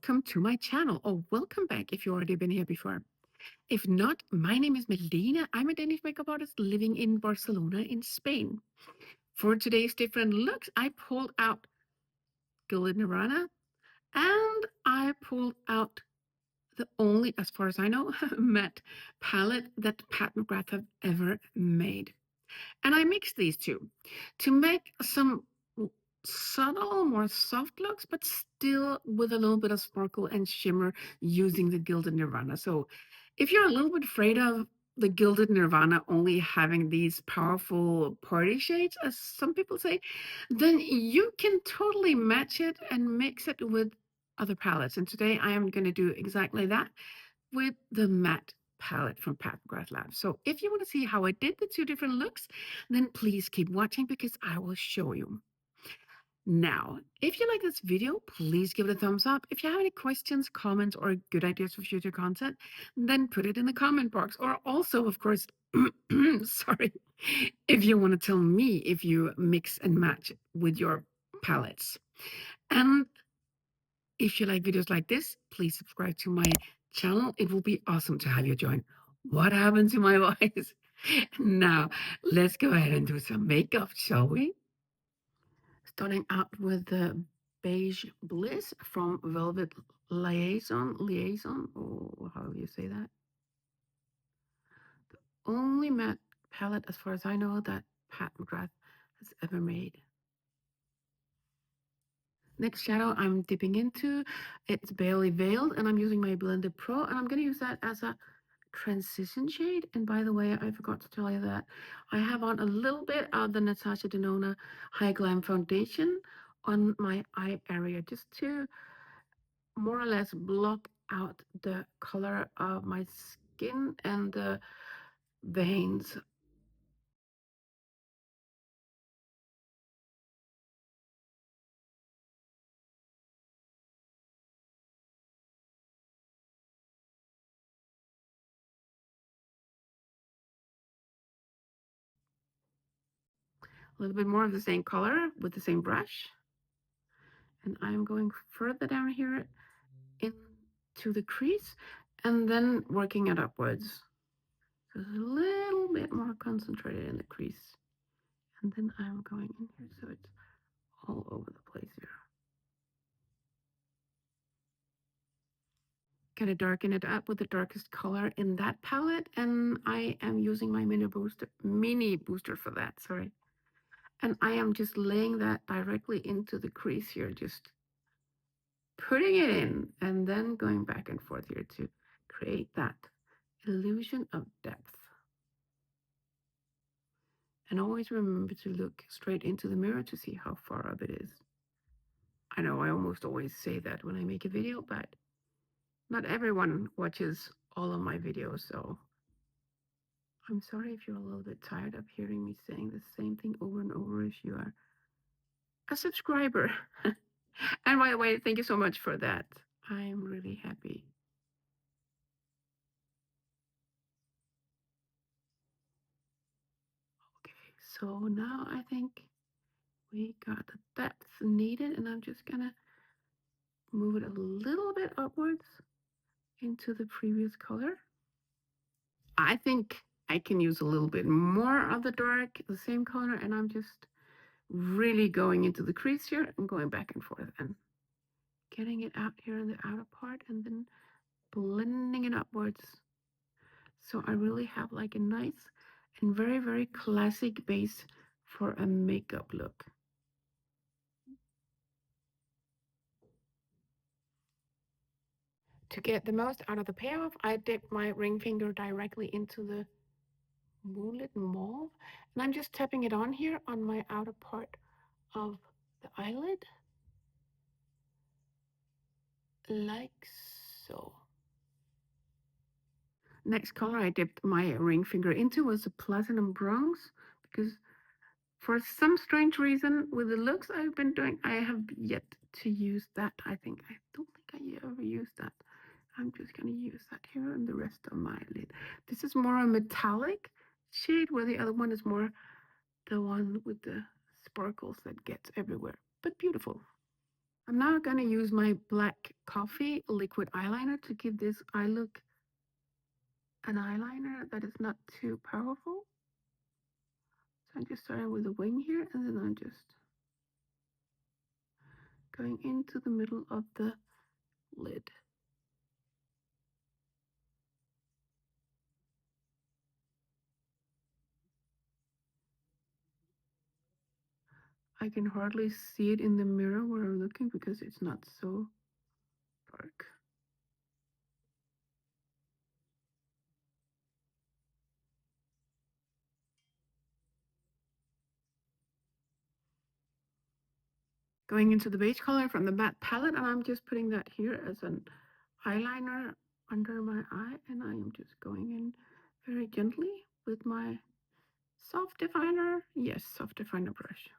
welcome to my channel, or welcome back if you've already been here before. If not, my name is Malene. I'm a Danish makeup artist living in Barcelona in Spain. For today's different looks, I pulled out Gilded Nirvana and I pulled out the only, as far as I know, matte palette that Pat McGrath have ever made. And I mixed these two to make some subtle, more soft looks, but still with a little bit of sparkle and shimmer using the Gilded Nirvana. So if you're a little bit afraid of the Gilded Nirvana only having these powerful party shades, as some people say, then you can totally match it and mix it with other palettes. And today I am going to do exactly that with the matte palette from Pat McGrath Labs. So if you want to see how I did the two different looks, then please keep watching because I will show you. Now, if you like this video, please give it a thumbs up. If you have any questions, comments, or good ideas for future content, then put it in the comment box. Or also, of course, sorry, if you want to tell me if you mix and match with your palettes. And if you like videos like this, please subscribe to my channel. It will be awesome to have you join. What happened to my voice? Now, let's go ahead and do some makeup, shall we? Starting out with the Beige Bliss from Velvet Liaison, or how do you say that? The only matte palette, as far as I know, that Pat McGrath has ever made. Next shadow I'm dipping into, it's Barely Veiled, and I'm using my Blender Pro, and I'm going to use that as a transition shade. And by the way, I forgot to tell you that I have on a little bit of the Natasha Denona Hy-Glam foundation on my eye area, just to more or less block out the color of my skin and the veins. A little bit more of the same color with the same brush. And I'm going further down here into the crease and then working it upwards. So it's a little bit more concentrated in the crease. And then I'm going in here so it's all over the place here. Kind of darken it up with the darkest color in that palette, and I am using my mini booster for that, sorry. And I am just laying that directly into the crease here, just putting it in and then going back and forth here to create that illusion of depth. And always remember to look straight into the mirror to see how far up it is. I know I almost always say that when I make a video, but not everyone watches all of my videos, so I'm sorry if you're a little bit tired of hearing me saying the same thing over and over if you are a subscriber. And by the way, thank you so much for that. I'm really happy. Okay, so now I think we got the depth needed, and I'm just gonna move it a little bit upwards into the previous color. I think I can use a little bit more of the dark, the same color, and I'm just really going into the crease here and going back and forth and getting it out here in the outer part and then blending it upwards. So I really have like a nice and very, very classic base for a makeup look. To get the most out of the payoff, I dip my ring finger directly into the Moonlit Mauve, and I'm just tapping it on here on my outer part of the eyelid, like so. Next color I dipped my ring finger into was a Platinum Bronze, because for some strange reason with the looks I've been doing, I have yet to use that. I don't think I ever used that. I'm just going to use that here and the rest of my lid. This is more a metallic shade, where the other one is more the one with the sparkles that gets everywhere, but beautiful. I'm now going to use my black coffee liquid eyeliner to give this eye look an eyeliner that is not too powerful. So I'm just starting with the wing here, and then I'm just going into the middle of the lid. I can hardly see it in the mirror where I'm looking because it's not so dark. Going into the beige color from the matte palette, and I'm just putting that here as an eyeliner under my eye, and I am just going in very gently with my soft definer. Yes, soft definer brush.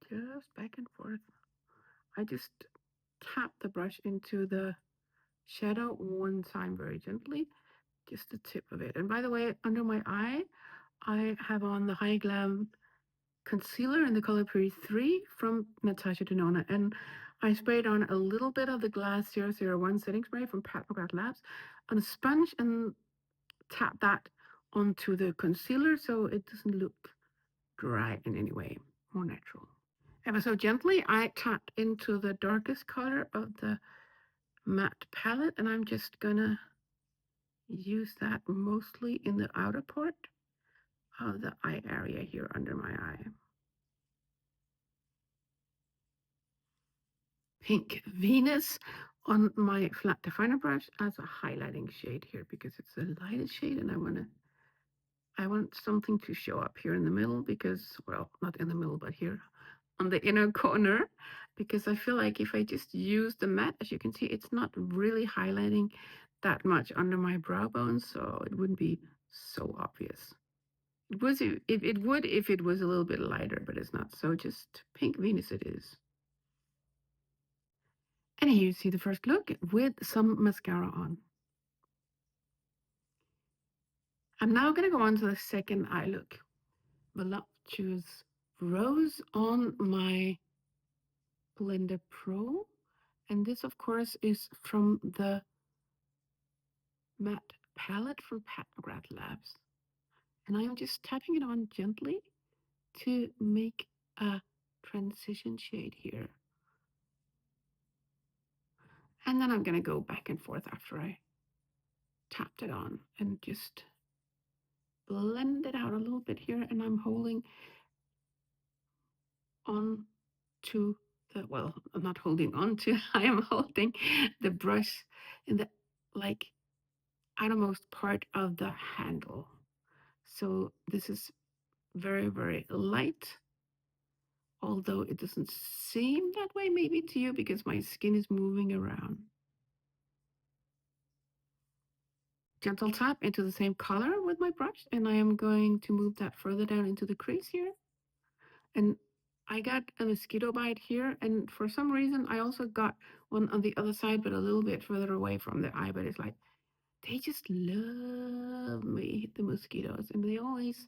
Just back and forth. I just tap the brush into the shadow one time very gently, just the tip of it. And by the way, under my eye, I have on the Hy-Glam concealer in the color Period 3 from Natasha Denona. And I sprayed on a little bit of the Glass 001 setting spray from Pat McGrath Labs on a sponge and tap that onto the concealer so it doesn't look dry in any way, more natural. Ever so gently, I tapped into the darkest color of the matte palette, and I'm just gonna use that mostly in the outer part of the eye area here under my eye. Pink Venus on my flat definer brush as a highlighting shade here because it's the lightest shade, and I want something to show up here in the middle because, well, not in the middle, but here on the inner corner, because I feel like if I just use the matte, as you can see, it's not really highlighting that much under my brow bone, so it wouldn't be so obvious. It was if it would if it was a little bit lighter, but it's not. So just Pink Venus it is. And here you see the first look with some mascara on. I'm now going to go on to the second eye look. Voluptuous Rose on my Blender Pro. And this, of course, is from the matte palette from Pat McGrath Labs. And I am just tapping it on gently to make a transition shade here. And then I'm going to go back and forth after I tapped it on and just blend it out a little bit here. And I'm holding on to the, well, I'm not holding on to, I am holding the brush in the like outermost part of the handle. So this is very, very light, although it doesn't seem that way maybe to you because my skin is moving around. Gentle tap into the same color with my brush, and I am going to move that further down into the crease here. And I got a mosquito bite here, and for some reason I also got one on the other side, but a little bit further away from the eye. But it's like they just love me, the mosquitoes, and they always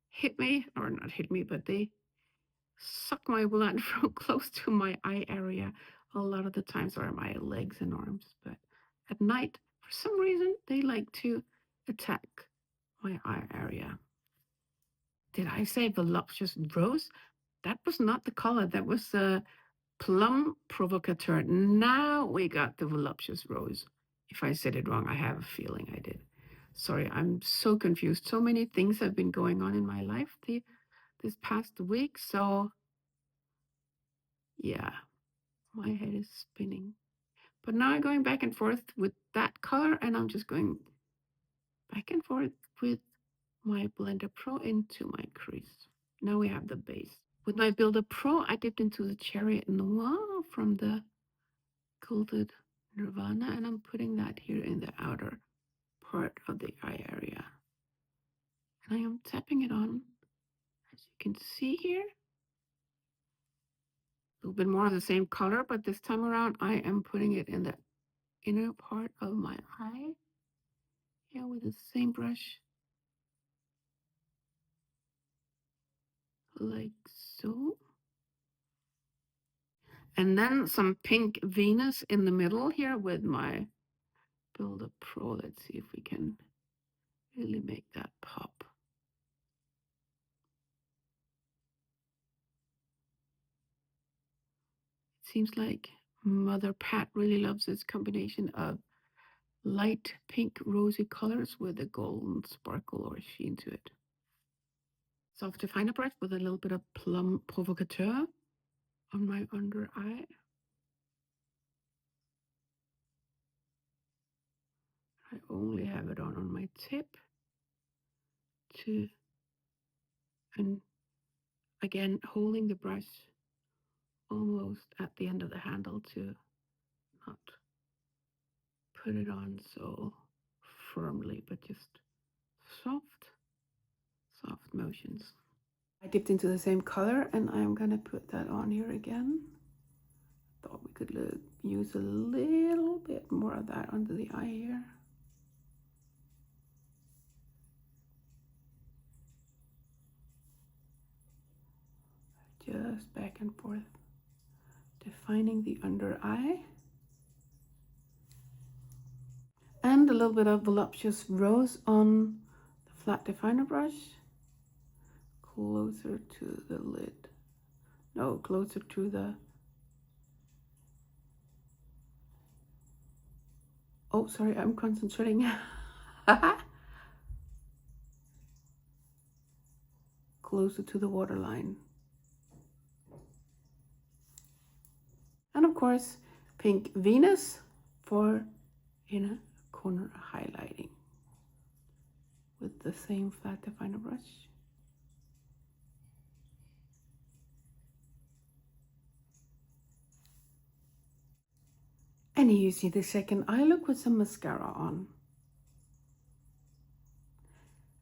hit me, or not hit me, but they suck my blood from close to my eye area a lot of the times, or my legs and arms. But at night, for some reason, they like to attack my eye area. Did I say voluptuous rose? That was not the color. That was a plum provocateur. Now we got the voluptuous rose. If I said it wrong, I have a feeling I did. Sorry, I'm so confused. So many things have been going on in my life this past week. So yeah, my head is spinning. But now I'm going back and forth with that color, and I'm just going back and forth with my Blender Pro into my crease. Now we have the base. With my Builder Pro, I dipped into the Cherry Noir from the Gilded Nirvana, and I'm putting that here in the outer part of the eye area. And I am tapping it on, as you can see here. A little bit more of the same color, but this time around I am putting it in the inner part of my eye. Yeah, with the same brush like so. And then some pink Venus in the middle here with my Builder Pro. Let's see if we can really make that pop. It seems like Mother Pat really loves this combination of light pink rosy colors with a golden sparkle or sheen to it. Soft definer brush with a little bit of Plum Provocateur on my under eye. I only have it on my tip and again holding the brush almost at the end of the handle to not put it on so firmly, but just soft motions. I dipped into the same color and I'm gonna put that on here again. Thought we could use a little bit more of that under the eye here. Just back and forth, defining the under eye. And a little bit of voluptuous rose on the flat definer brush, closer to the lid. No, closer to the, oh, sorry, I'm concentrating. Closer to the waterline. And of course, pink Venus for inner corner highlighting with the same flat definer brush. And here you see the second eye look with some mascara on.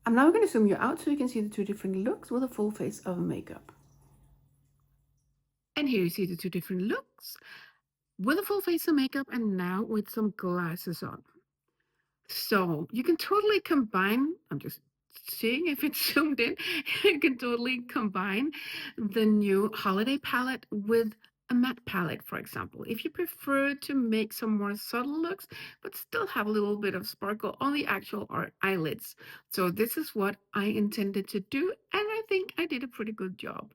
I'm now going to zoom you out so you can see the two different looks with a full face of makeup. And here you see the two different looks with a full face of makeup and now with some glasses on. So you can totally combine, I'm just seeing if it's zoomed in, you can totally combine the new holiday palette with a matte palette, for example. If you prefer to make some more subtle looks, but still have a little bit of sparkle on the actual eyelids. So this is what I intended to do, and I think I did a pretty good job.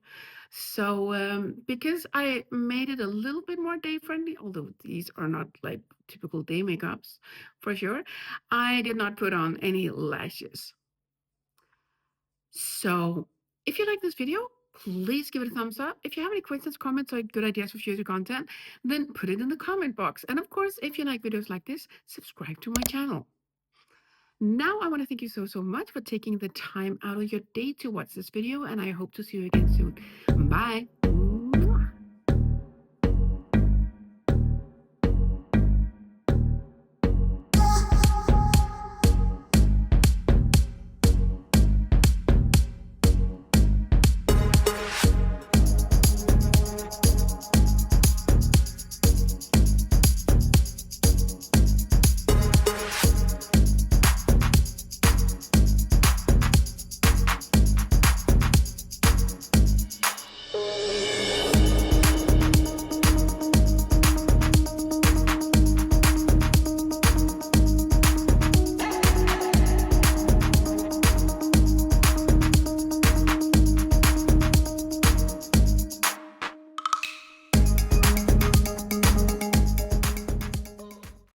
So because I made it a little bit more day friendly, although these are not like typical day makeups for sure, I did not put on any lashes. So if you like this video, please give it a thumbs up. If you have any questions, comments, or good ideas for future content, then put it in the comment box. And of course, if you like videos like this, subscribe to my channel. Now I want to thank you so much for taking the time out of your day to watch this video, and I hope to see you again soon. Bye.